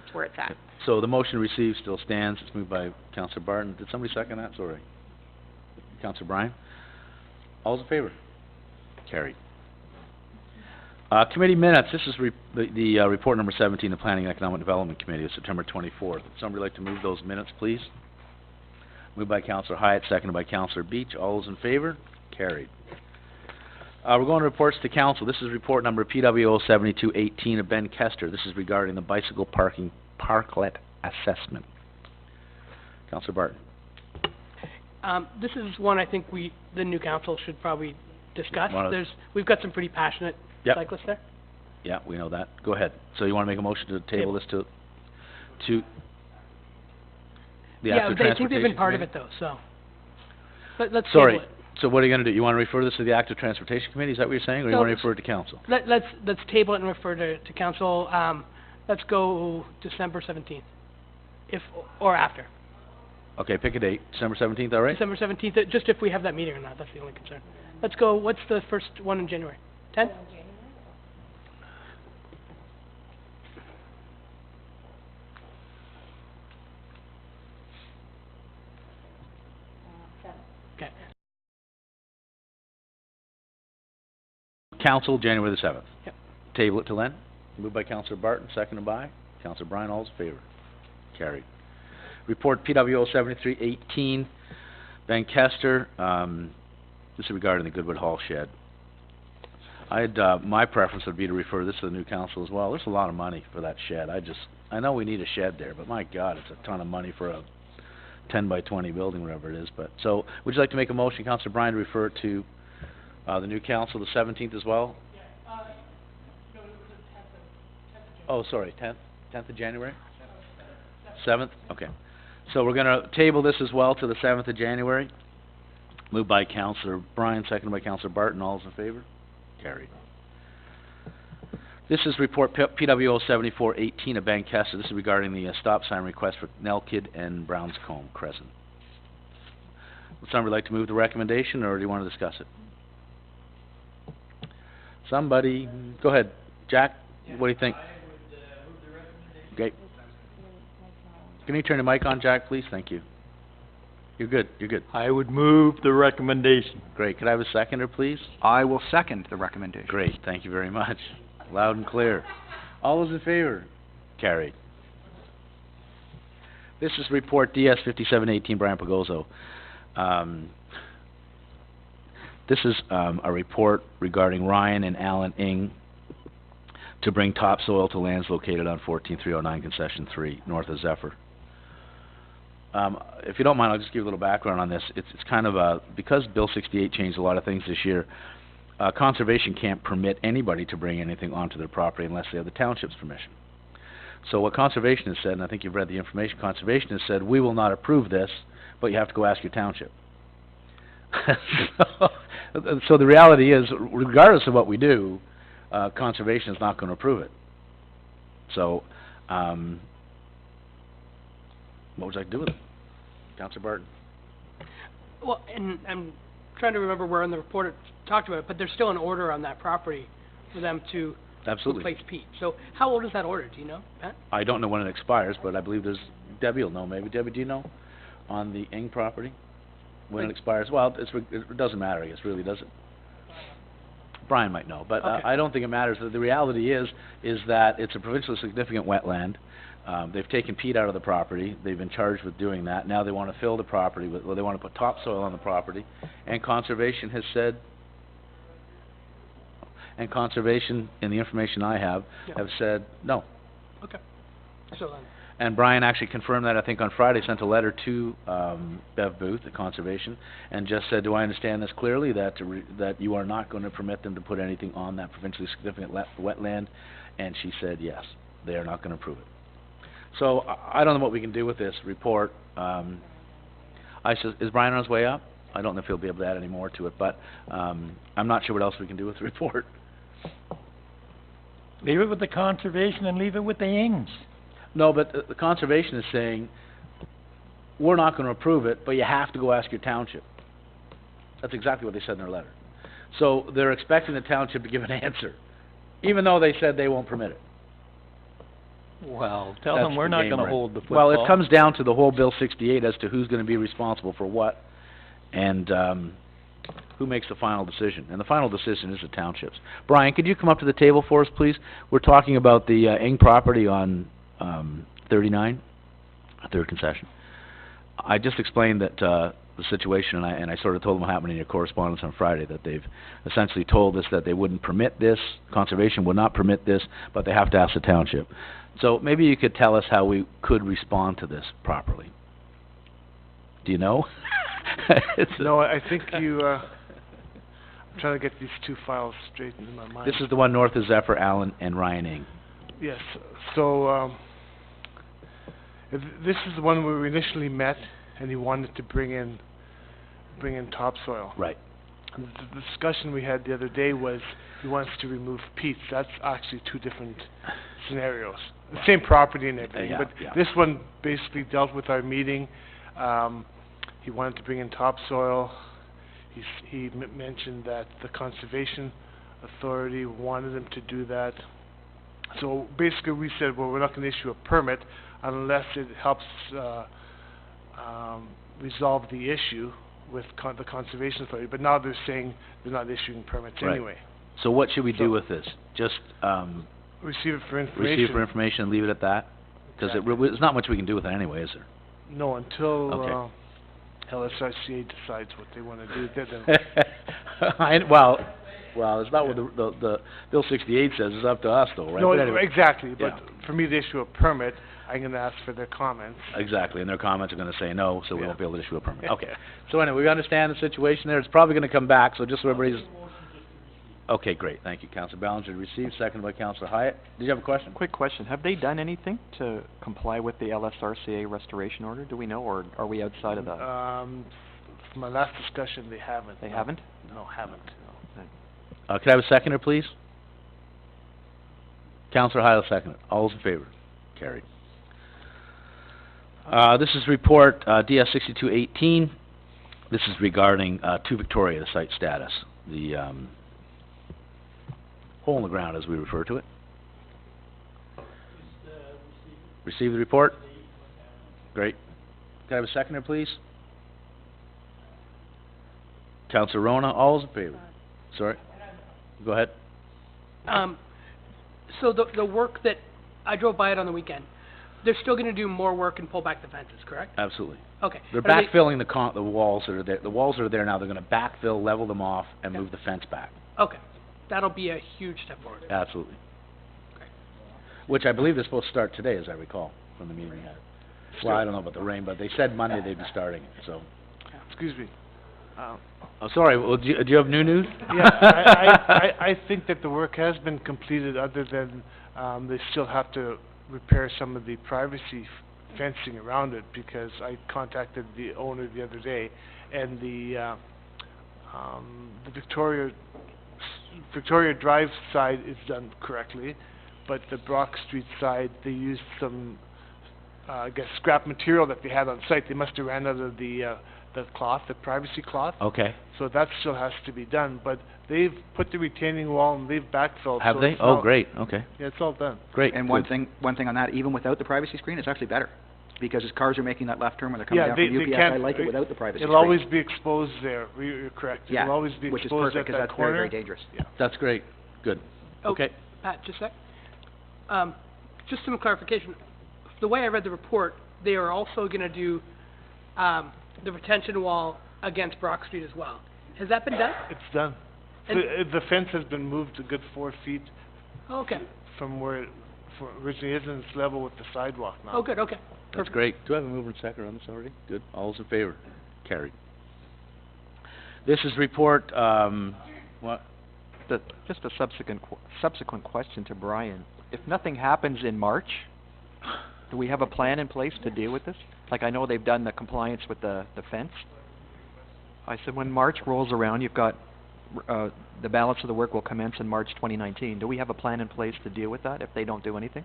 that's where it's at. So the motion received still stands. It's moved by Councillor Barton. Did somebody second that? Sorry. Councillor Bryan? All's in favor? Carried. Committee minutes. This is the report number 17, the Planning and Economic Development Committee of September 24th. Would somebody like to move those minutes, please? Moved by Councillor Hyatt, seconded by Councillor Beach. All those in favor? Carried. We're going to reports to council. This is report number PWO 7218 of Ben Kester. This is regarding the bicycle parklet assessment. Councillor Barton. This is one I think the new council should probably discuss. Wanna- We've got some pretty passionate Yep. cyclists there. Yeah, we know that. Go ahead. So you wanna make a motion to table this to the Yeah, active they think transportation they've been part of committee? it though, so. Let's table Sorry, it. so what are you gonna do? You wanna refer this to the active transportation committee, is that what you're saying, or you No, wanna refer it to council? Let's table it and refer to council, let's go December 17th, or after. Okay, pick a date, December 17th, all right? December 17th, just if we have that meeting or not, that's the only concern. Let's go, what's the first one in January? 10th? Okay. Council, January the 7th. Yep. Table it till then. Moved by Councillor Barton, seconded by Councillor Bryan. All's in favor? Carried. Report PWO 7318, Ben Kester. This is regarding the Goodwood Hall shed. My preference would be to refer this to the new council as well. There's a lot of money for that shed. I know we need a shed there, but my God, it's a ton of money for a 10 by 20 building, whatever it is. But, so, would you like to make a motion, Councillor Bryan, to refer it to, the new council, the 17th as well? Oh, sorry, 10th of January? 7th? Okay. So we're gonna table this as well to the 7th of January. Moved by Councillor Bryan, seconded by Councillor Barton. All's in favor? Carried. This is report PWO 7418 of Ben Kester. This is regarding the stop sign request for Nelkid and Brownscombe Crescent. Would somebody like to move the recommendation, or do you want to discuss it? Somebody, go ahead. Jack, what do you think? Okay. Can you turn the mic on, Jack, please? Thank you. You're good, you're good. I would move the recommendation. Great. Could I have a seconder, please? I will second the recommendation. Great, thank you very much. Loud and clear. All those in favor? Carried. This is report DS 5718, Brian Pagozzo. This is a report regarding Ryan and Alan Ng to bring topsoil to lands located on 14309 Concession 3, north of Zephyr. If you don't mind, I'll just give you a little background on this. It's kind of because Bill 68 changed a lot of things this year, Conservation can't permit anybody to bring anything onto their property unless they have the township's permission. So what Conservation has said, and I think you've read the information, Conservation has said, we will not approve this, but you have to go ask your township. So the reality is, regardless of what we do, Conservation is not going to approve it. So, what would you like to do with it? Councillor Barton. Well, and I'm trying to remember where in the report it talked about it, but there's still an order on that property for them to Absolutely. replace peat. So how old is that order? Do you know, Pat? I don't know when it expires, but I believe there's, Debbie will know maybe. Debbie, do you know on the Ng property when it expires? Well, it doesn't matter, I guess, really, does it? Brian might know, but Okay. I don't think it matters. The reality is that it's a provincially significant wetland. They've taken peat out of the property. They've been charged with doing that. Now they want to fill the property with, well, they want to put topsoil on the property, and Conservation has said, and Conservation, in the information I have said no. Okay. So then, And Brian actually confirmed that, I think, on Friday, sent a letter to Bev Booth at Conservation, and just said, do I understand this clearly, that that you are not going to permit them to put anything on that provincially significant wetland? And she said, yes, they are not going to approve it. So, I don't know what we can do with this report. Is Brian on his way up? I don't know if he'll be able to add any more to it, but I'm not sure what else we can do with the report. Leave it with the Conservation and leave it with the Ings. No, but the Conservation is saying, we're not going to approve it, but you have to go ask your township. That's exactly what they said in their letter. So they're expecting the township to give an answer, even though they said they won't permit it. Well, tell That's them we're the not game gonna we're in. hold the football. Well, it comes down to the whole Bill 68 as to who's going to be responsible for what, and who makes the final decision. And the final decision is the townships. Brian, could you come up to the table for us, please? We're talking about the Ng property on 39, third concession. I just explained that the situation, and I sort of told them what happened in your correspondence on Friday, that they've essentially told us that they wouldn't permit this, Conservation would not permit this, but they have to ask the township. So maybe you could tell us how we could respond to this properly. Do you know? No, I think you, trying to get these two files straight in my mind. This is the one north of Zephyr, Allen, and Ryan Ing. Yes, so, this is the one where we initially met, and he wanted to bring in topsoil. Right. And the discussion we had the other day was he wants to remove peats. That's actually two different scenarios. The same property and everything, Yeah, but yeah. this one basically dealt with our meeting. He wanted to bring in topsoil. He mentioned that the Conservation Authority wanted him to do that. So basically we said, well, we're not going to issue a permit unless it helps resolve the issue with the Conservation Authority. But now they're saying they're not issuing permits Right. anyway. So what should we So- do with this? Just, Receive it for information. receive for information and leave it at that? Because there's not much we can do with it anyway, is there? No, until Okay. LSRCA decides what they want to do. Then Well, it's not what the Bill 68 says, it's up to us though, right? no, But anyway. exactly. But Yeah. for me to issue a permit, I'm going to ask for their comments. Exactly, and their comments are gonna say no, so we Yeah. won't be able to issue a permit. Okay. So anyway, we understand the situation there, it's probably gonna come back, so just so everybody's... Okay, great, thank you, Councilor Ballinger, received, seconded by Councilor Hyatt. Did you have a question? Quick question, have they done anything to comply with the LSRCA restoration order, do we know, or are we outside of that? From my last discussion, they haven't. They haven't? No, haven't. Could I have a seconder, please? Councilor Hyatt, seconded. All those in favor? Carried. This is report, DS 6218. This is regarding, 2 Victoria, the site status. The, hole in the ground, as we refer to it. Receive the report? Great. Can I have a seconder, please? Councilor Rona, all those in favor? Sorry? Go ahead. So the work that, I drove by it on the weekend, they're still gonna do more work and pull back the fences, correct? Absolutely. Okay. They're But are they- backfilling the walls that are there. The walls that are there now, they're gonna backfill, level them off, and Okay. move the fence back. Okay, that'll be a huge step forward. Absolutely. Okay. Which I believe they're supposed to start today, as I recall, from the meeting we had. Well, I don't know about the rain, but they said Monday they'd be starting it, so. Excuse me. Oh, sorry, well, do you have new news? Yeah, I think that the work has been completed, other than they still have to repair some of the privacy fencing around it, because I contacted the owner the other day, and the Victoria Drive side is done correctly, but the Brock Street side, they used some, I guess, scrap material that they had on site. They must have ran out of the cloth, the privacy cloth. Okay. So that still has to be done, but they've put the retaining wall and they've backfilled. Have so they? it's Oh, all- great, okay. Yeah, it's all done. Great, And good. one thing on that, even without the privacy screen, it's actually better. Because as cars are making that left turn when they're coming Yeah, down they from UPS, can't. I like it without the privacy screen. It'll always be exposed there. You're correct. Yeah, It'll always be which is exposed perfect, at because that that's very, corner. very dangerous. Yeah. That's great, good. Oh, Okay. Pat, just a sec. Just some clarification. The way I read the report, they are also gonna do, the retention wall against Brock Street as well. Has that been done? It's done. And- The fence has been moved a good 4 feet Oh, okay. from where it originally is, and it's level with the sidewalk now. Oh, good, okay. That's great. Do I have a mover and seconder on this already? Good. All those in favor? Carried. This is report, what? Just a subsequent question to Brian. If nothing happens in March, do we have a plan in place to deal with this? Like, I know they've done the compliance with the fence. I said, when March rolls around, you've got, the balance of the work will commence in March 2019. Do we have a plan in place to deal with that if they don't do anything?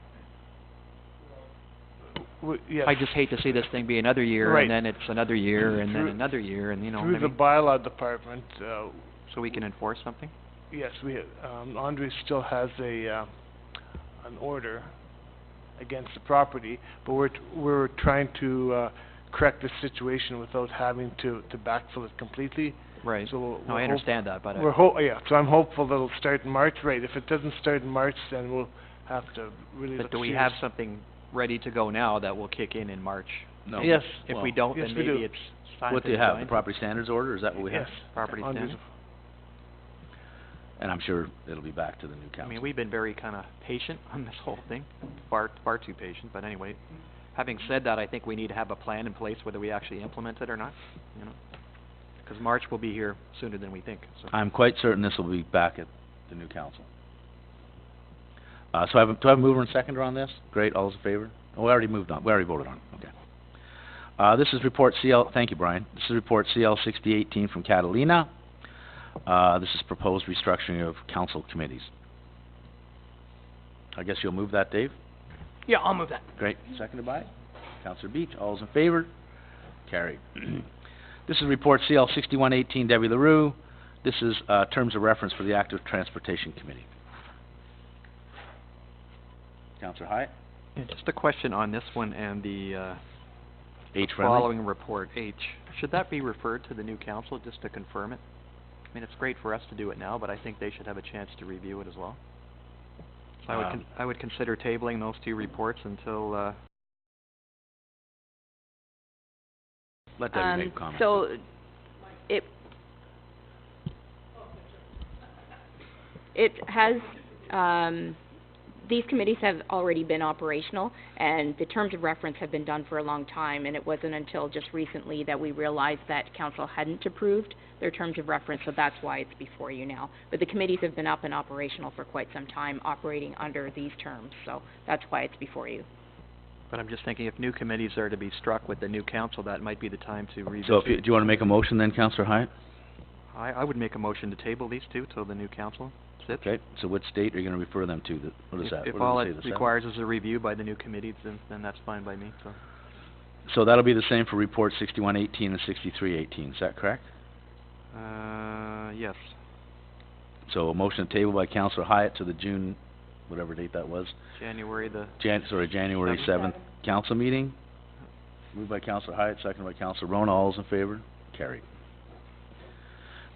Yes. I just hate to see this thing be another year, Right. and then it's another year, and then Through- another year, and you know, Through I the mean, bylaw department, so we can enforce something? yes, Andre still has an order against the property, but we're trying to correct the situation without having to backfill it completely. Right. So No, we're I understand that, but so I'm hopeful that it'll start in March. Right. If it doesn't start in March, then we'll have to really but look do we serious. have something ready to go now that will kick in March? No. Yes. If Well, we don't, yes, then we maybe do. it's time What to do you have, the design property standards order, is that what we have? Yes. property Andre's- standards. And I'm sure it'll be back to the new I council. mean, we've been very kind of patient on this whole thing, far too patient, but anyway. Having said that, I think we need to have a plan in place whether we actually implement it or not, you know? 'cause March will be here sooner than we think, so. I'm quite certain this will be back at the new council. So do I have a mover and seconder on this? Great, all those in favor? Oh, we already moved on, we already voted on it, okay. This is report thank you, Brian. This is report CL 6018 from Catalina. This is proposed restructuring of council committees. I guess you'll move that, Dave? Yeah, I'll move that. Great, seconded by Councillor Beach. All those in favor? Carried. This is report CL 6118, Debbie LaRue. This is terms of reference for the Active Transportation Committee. Councillor Hyatt? Yeah, just a question on this one and the, H friendly? following report, H. Should that be referred to the new council just to confirm it? I mean, it's great for us to do it now, but I think they should have a chance to review it as well. So I would consider tabling those two reports until, Let Debbie make a comment. So, it has, these committees have already been operational, and the terms of reference have been done for a long time, and it wasn't until just recently that we realized that council hadn't approved their terms of reference, so that's why it's before you now. But the committees have been up and operational for quite some time, operating under these terms, so that's why it's before you. but I'm just thinking if new committees are to be struck with the new council, that might be the time to revisit. So do you want to make a motion then, Councillor Hyatt? I would make a motion to table these two till the new council sits. Okay, so which date are you going to refer them to? What is that? If What all does it say, the seventh? requires is a review by the new committees, then that's fine by me, so. So that'll be the same for report 6118 and 6318, is that correct? Yes. So a motion to table by Councillor Hyatt to the June, whatever date that was, January the, January 7th council meeting. Moved by Councillor Hyatt, seconded by Councillor Rona. All those in favor? Carried.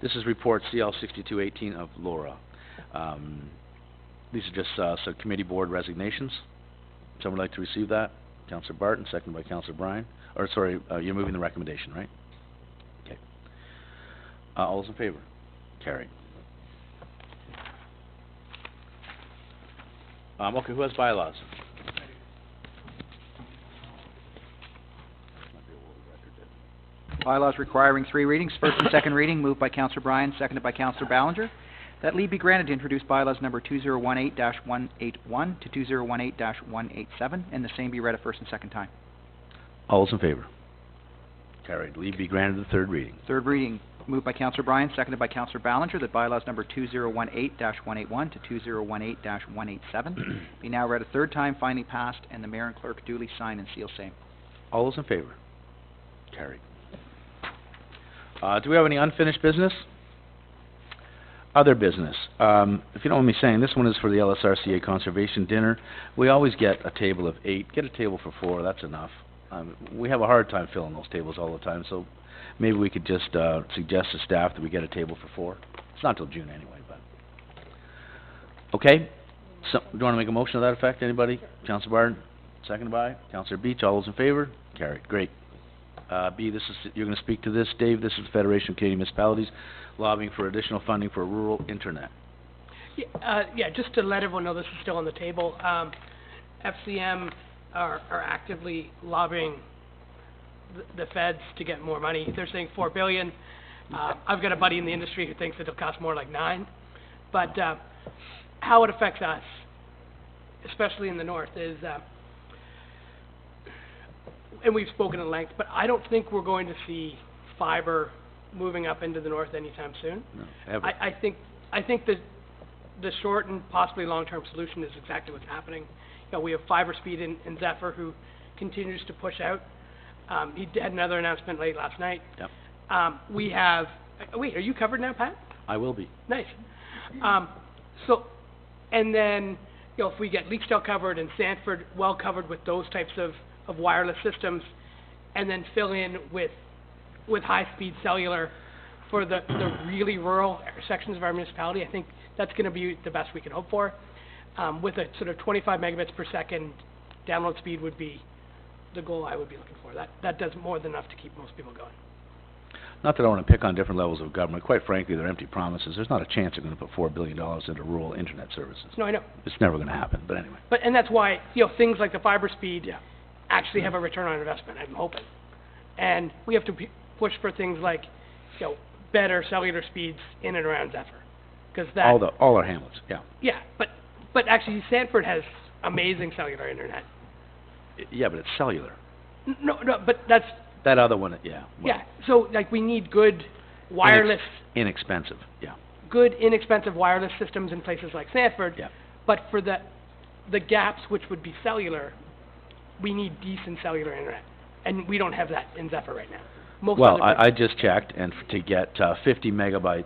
This is report CL 6218 of Laura. These are just some committee board resignations. Someone would like to receive that? Councillor Barton, seconded by Councillor Bryan. Or sorry, you're moving the recommendation, right? Okay. All those in favor? Carried. Okay, who has bylaws? Bylaws requiring 3 readings, first and second reading, moved by Councillor Bryan, seconded by Councillor Ballinger. That leave be granted to introduce bylaws number 2018-181 to 2018-187, and the same be read a first and second time. All those in favor? Carried. Leave be granted the third reading. Third reading, moved by Councillor Bryan, seconded by Councillor Ballinger, that bylaws number 2018-181 to 2018-187 be now read a third time, finally passed, and the mayor and clerk duly sign and seal same. All those in favor? Carried. Do we have any unfinished business? Other business. If you don't mind me saying, this one is for the LSRCA Conservation Dinner. We always get a table of 8. Get a table for 4, that's enough. We have a hard time filling those tables all the time, so maybe we could just suggest to staff that we get a table for 4. It's not till June anyway, but... Okay? So, do you want to make a motion to that effect, anybody? Councillor Barton, seconded by Councillor Beach. All those in favor? Carried. Great. B, this is, you're going to speak to this, Dave. This is the Federation of Canadian Municipalities lobbying for additional funding for rural internet. Yeah, just to let everyone know this is still on the table. FCM are actively lobbying the feds to get more money. They're saying $4 billion. I've got a buddy in the industry who thinks it'll cost more like $9 billion. But how it affects us, especially in the north, is and we've spoken at length, but I don't think we're going to see fiber moving up into the north anytime soon. No, ever. I think the short and possibly long-term solution is exactly what's happening. You know, we have Fiber Speed in Zephyr who continues to push out. He had another announcement late last night. Yep. We have, wait, are you covered now, Pat? I will be. Nice. So, and then, you know, if we get Leaksdale covered and Sanford well covered with those types of wireless systems, and then fill in with high-speed cellular for the really rural sections of our municipality, I think that's going to be the best we can hope for. With a sort of 25 megabits per second download speed would be the goal I would be looking for. That does more than enough to keep most people going. Not that I want to pick on different levels of government. Quite frankly, they're empty promises. There's not a chance they're going to put $4 billion into rural internet services. No, I know. It's never going to happen, but anyway. And that's why, you know, things like the Fiber Speed actually have a return on investment, I'm hoping. And we have to push for things like you know, better cellular speeds in and around Zephyr. 'Cause that, All our hamlets, yeah. yeah, but actually Sanford has amazing cellular internet. Yeah, but it's cellular. No, but that's, That other one, yeah. well, yeah, so like we need good wireless, Inexpensive, yeah. good inexpensive wireless systems in places like Sanford. Yeah. But for the gaps which would be cellular, we need decent cellular internet. And we don't have that in Zephyr right now. Most Well, other I just checked, and to get 50 megabytes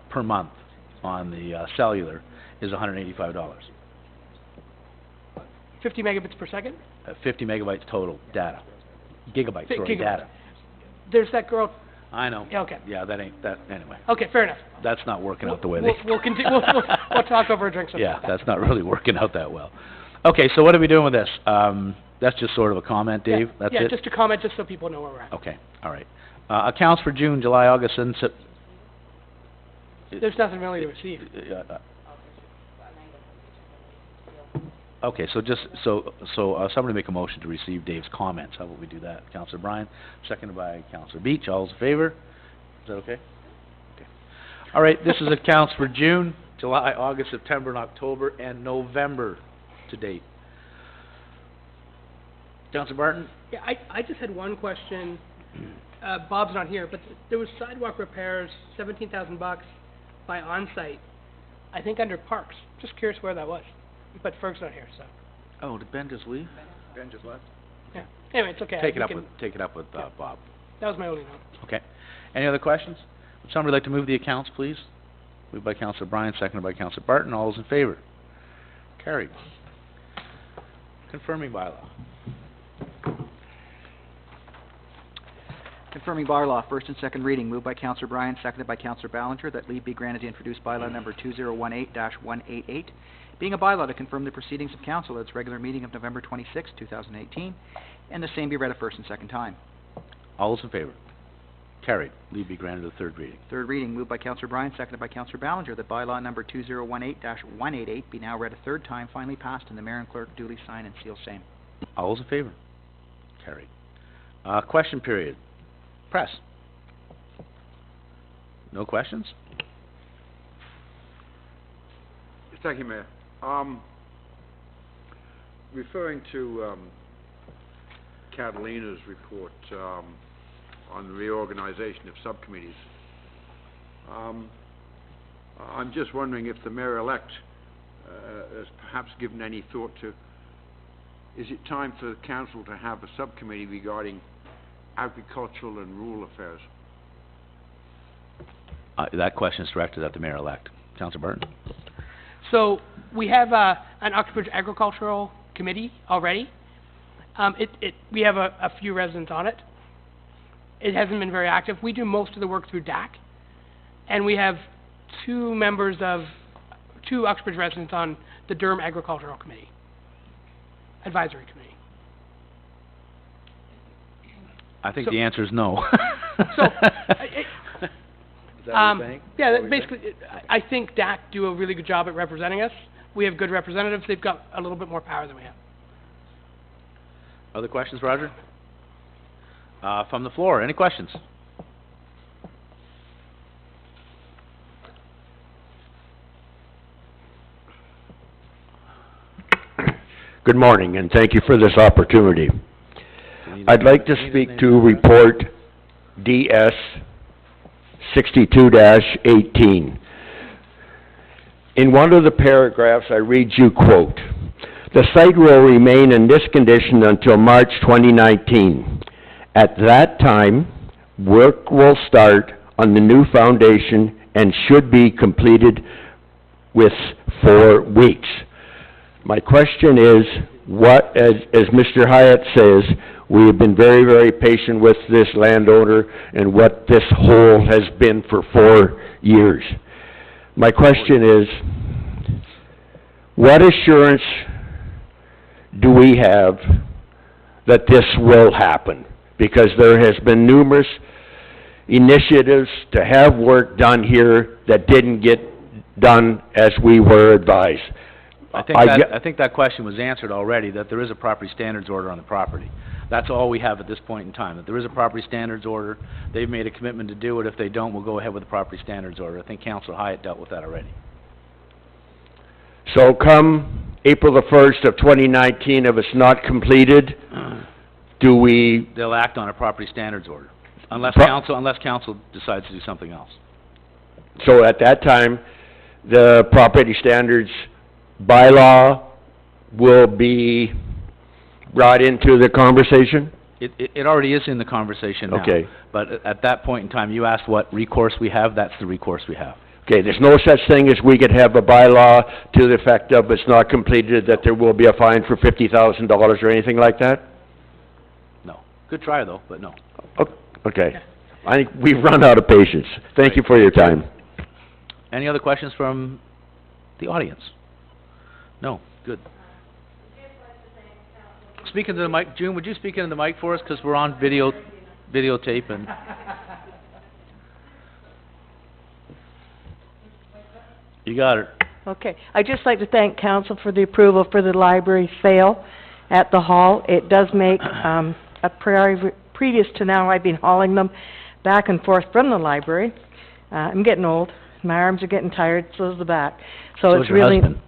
per month on the cellular is $185. 50 megabits per second? 50 megabytes total data. Gigabytes, sorry, Gigabytes. data. There's that girl, I know. yeah, okay. Yeah, that ain't, that, anyway. Okay, fair enough. That's not working out the way We'll, they... we'll continue, we'll talk over a drink sometime. Yeah, that's not really working out that well. Okay, so what are we doing with this? That's just sort of a comment, Dave? That's it? Yeah, just a comment, just so people know where we're at. Okay, all right. Accounts for June, July, August, and There's nothing really to receive. Okay, so somebody make a motion to receive Dave's comments. How about we do that? Councillor Bryan, seconded by Councillor Beach. All those in favor? Is that okay? Okay. All right, this is accounts for June, July, August, September, and October, and November to date. Councillor Barton? Yeah, I just had one question. Bob's not here, but there was sidewalk repairs, $17,000 by on-site, I think under Parks. Just curious where that was. But Ferg's not here, so. Oh, did Ben just leave? Ben just left? Yeah. Anyway, it's okay. Take We it can- up with Bob. That was my only note. Okay. Any other questions? Would somebody like to move the accounts, please? Moved by Councillor Bryan, seconded by Councillor Barton. All those in favor? Carried. Confirming bylaw. Confirming bylaw, first and second reading, moved by Councillor Bryan, seconded by Councillor Ballinger, that leave be granted to introduce bylaw number 2018-188, being a bylaw to confirm the proceedings of council at its regular meeting of November 26, 2018, and the same be read a first and second time. All those in favor? Carried. Leave be granted a third reading. Third reading, moved by Councillor Bryan, seconded by Councillor Ballinger, that bylaw number 2018-188 be now read a third time, finally passed, and the mayor and clerk duly sign and seal same. All those in favor? Carried. Question period. Press. No questions? Thank you, Mayor. Referring to Catalina's report on the reorganization of subcommittees, I'm just wondering if the mayor-elect has perhaps given any thought to, is it time for the council to have a subcommittee regarding agricultural and rural affairs? That question is directed at the mayor-elect. Councillor Barton? So, we have an Uxbridge Agricultural Committee already. We have a few residents on it. It hasn't been very active. We do most of the work through DAC. And we have two Uxbridge residents on the Durham Agricultural Committee, Advisory Committee. I think the answer is no. So, Is that what you're saying? yeah, What were you basically, I think DAC do a really good job at representing us. We have good representatives. They've got a little bit more power than we have. Other questions, Roger? From the floor, any questions? Good morning, and thank you for this opportunity. I'd like to speak to report DS 62-18. In one of the paragraphs, I read you, quote, "The site will remain in this condition until March 2019. At that time, work will start on the new foundation and should be completed with 4 weeks." My question is, as Mr. Hyatt says, we have been very, very patient with this landowner and what this hole has been for 4 years. My question is, what assurance do we have that this will happen? Because there has been numerous initiatives to have work done here that didn't get done as we were advised. I think that question was answered already, that there is a property standards order on the property. That's all we have at this point in time. If there is a property standards order, they've made a commitment to do it. If they don't, we'll go ahead with the property standards order. I think Councilor Hyatt dealt with that already. So come April the 1st of 2019, if it's not completed, do we, They'll act on a property standards order, unless Pro- council decides to do something else. so at that time, the property standards bylaw will be brought into the conversation? It already is in the conversation now. Okay. But at that point in time, you asked what recourse we have, that's the recourse we have. Okay, there's no such thing as we could have a bylaw to the effect of it's not completed, that there will be a fine for $50,000 or anything like that? No. Good try, though, but no. Okay. I think we've run out of patience. Thank you for your time. Any other questions from the audience? No? Good. Speak into the mic. June, would you speak into the mic for us, because we're on videotape and... You got it. Okay, I'd just like to thank council for the approval for the library sale at the hall. It does make, previous to now, I've been hauling them back and forth from the library. I'm getting old, my arms are getting tired, so's the back. So it's is your really, husband.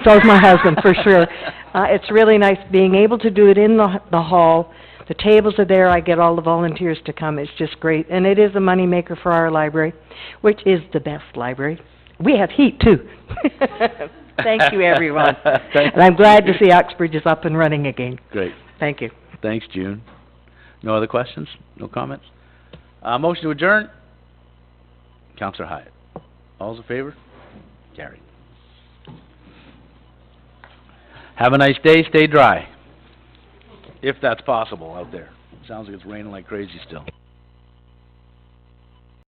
so's my husband, for sure. It's really nice being able to do it in the hall. The tables are there, I get all the volunteers to come, it's just great. And it is a moneymaker for our library, which is the best library. We have heat, too. Thank you, everyone. And I'm glad to see Uxbridge is up and running again. Great. Thank you. Thanks, June. No other questions? No comments? Motion to adjourn? Councilor Hyatt. All's in favor? Carried. Have a nice day, stay dry. If that's possible out there. Sounds like it's raining like crazy still.